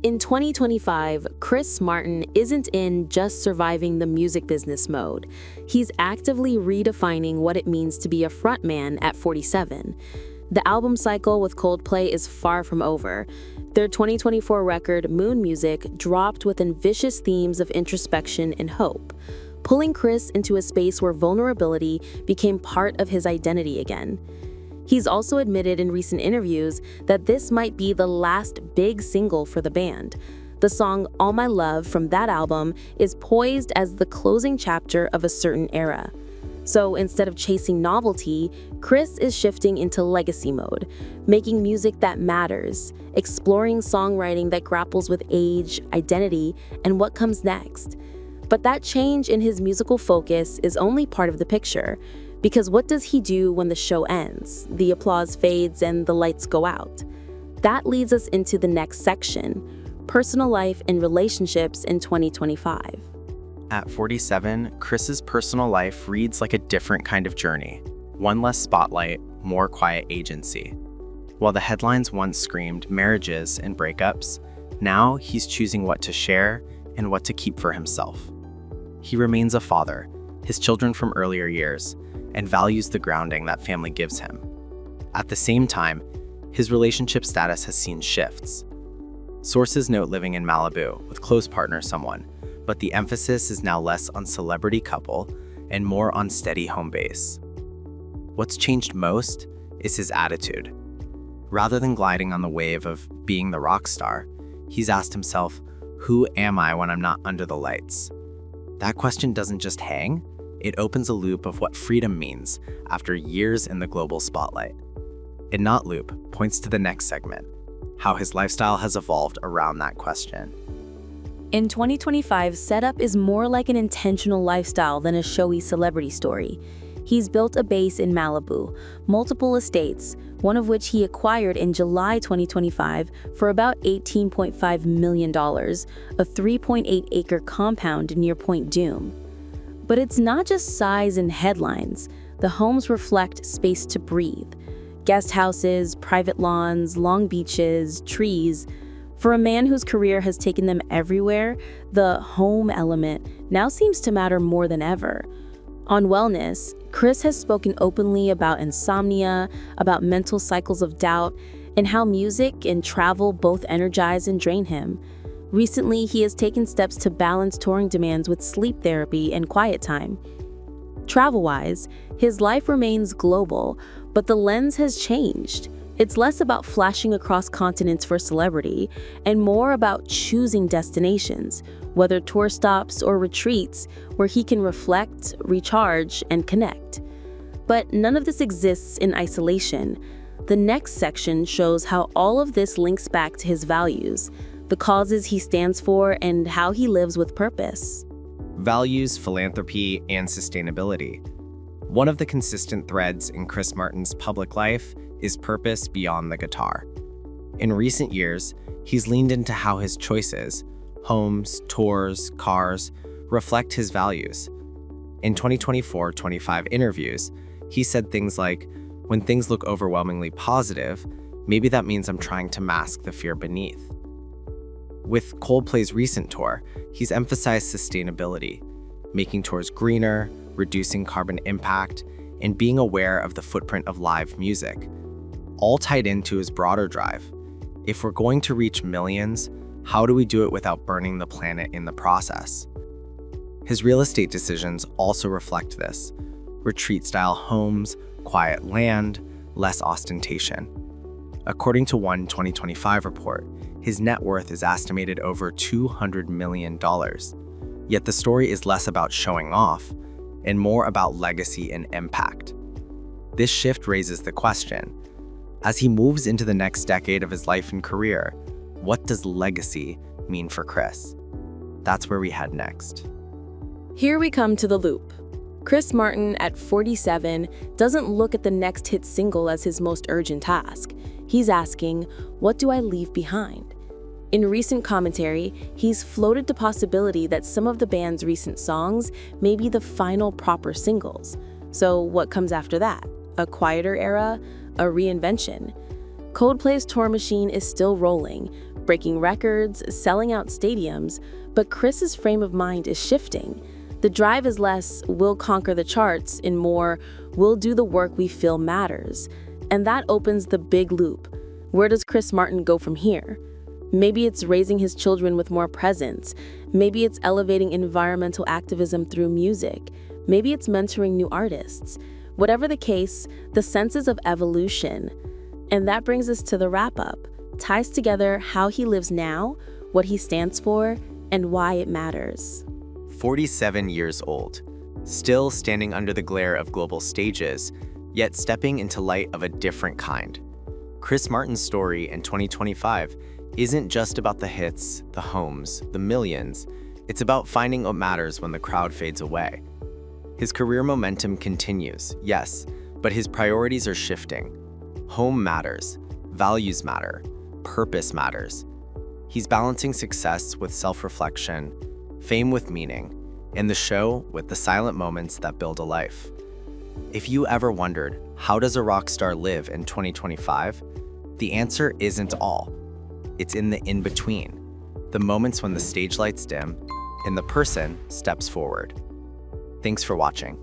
In 2025, Chris Martin isn't in just surviving the music business mode. He's actively redefining what it means to be a frontman at 47. The album cycle with Coldplay is far from over. Their 2024 record, Moon Music, dropped with ambitious themes of introspection and hope, pulling Chris into a space where vulnerability became part of his identity again. He's also admitted in recent interviews that this might be the last big single for the band. The song All My Love from that album is poised as the closing chapter of a certain era. So instead of chasing novelty, Chris is shifting into legacy mode, making music that matters, exploring songwriting that grapples with age, identity, and what comes next. But that change in his musical focus is only part of the picture. Because what does he do when the show ends, the applause fades, and the lights go out? That leads us into the next section, personal life and relationships in 2025. At 47, Chris's personal life reads like a different kind of journey. One less spotlight, more quiet agency. While the headlines once screamed marriages and breakups, now he's choosing what to share and what to keep for himself. He remains a father, his children from earlier years, and values the grounding that family gives him. At the same time, his relationship status has seen shifts. Sources note living in Malibu with close partner someone, but the emphasis is now less on celebrity couple and more on steady home base. What's changed most is his attitude. Rather than gliding on the wave of being the rock star, he's asked himself, who am I when I'm not under the lights? That question doesn't just hang, it opens a loop of what freedom means after years in the global spotlight. And Not Loop points to the next segment, how his lifestyle has evolved around that question. In 2025, Setup is more like an intentional lifestyle than a showy celebrity story. He's built a base in Malibu, multiple estates, one of which he acquired in July 2025 for about $18.5 million, a 3.8-acre compound near Point Dume. But it's not just size and headlines. The homes reflect space to breathe. Guest houses, private lawns, long beaches, trees. For a man whose career has taken them everywhere, the home element now seems to matter more than ever. On wellness, Chris has spoken openly about insomnia, about mental cycles of doubt, and how music and travel both energize and drain him. Recently, he has taken steps to balance touring demands with sleep therapy and quiet time. Travel-wise, his life remains global, but the lens has changed. It's less about flashing across continents for celebrity, and more about choosing destinations, whether tour stops or retreats, where he can reflect, recharge, and connect. But none of this exists in isolation. The next section shows how all of this links back to his values, the causes he stands for, and how he lives with purpose. Values, philanthropy, and sustainability. One of the consistent threads in Chris Martin's public life is purpose beyond the guitar. In recent years, he's leaned into how his choices, homes, tours, cars, reflect his values. In 2024-25 interviews, he said things like, "When things look overwhelmingly positive, maybe that means I'm trying to mask the fear beneath." With Coldplay's recent tour, he's emphasized sustainability, making tours greener, reducing carbon impact, and being aware of the footprint of live music, all tied into his broader drive. If we're going to reach millions, how do we do it without burning the planet in the process? His real estate decisions also reflect this. Retreat-style homes, quiet land, less ostentation. According to one 2025 report, his net worth is estimated over $200 million. Yet the story is less about showing off and more about legacy and impact. This shift raises the question, as he moves into the next decade of his life and career, what does legacy mean for Chris? That's where we head next. Here we come to the loop. Chris Martin, at 47, doesn't look at the next hit single as his most urgent task. He's asking, what do I leave behind? In recent commentary, he's floated the possibility that some of the band's recent songs may be the final proper singles. So what comes after that? A quieter era? A reinvention? Coldplay's tour machine is still rolling, breaking records, selling out stadiums, but Chris's frame of mind is shifting. The drive is less, we'll conquer the charts, and more, we'll do the work we feel matters. And that opens the big loop. Where does Chris Martin go from here? Maybe it's raising his children with more presence. Maybe it's elevating environmental activism through music. Maybe it's mentoring new artists. Whatever the case, the sense is of evolution. And that brings us to the wrap-up. Ties together how he lives now, what he stands for, and why it matters. 47 years old, still standing under the glare of global stages, yet stepping into light of a different kind. Chris Martin's story in 2025 isn't just about the hits, the homes, the millions. It's about finding what matters when the crowd fades away. His career momentum continues, yes, but his priorities are shifting. Home matters, values matter, purpose matters. He's balancing success with self-reflection, fame with meaning, and the show with the silent moments that build a life. If you ever wondered, how does a rock star live in 2025? The answer isn't all. It's in the in-between, the moments when the stage lights dim and the person steps forward. Thanks for watching.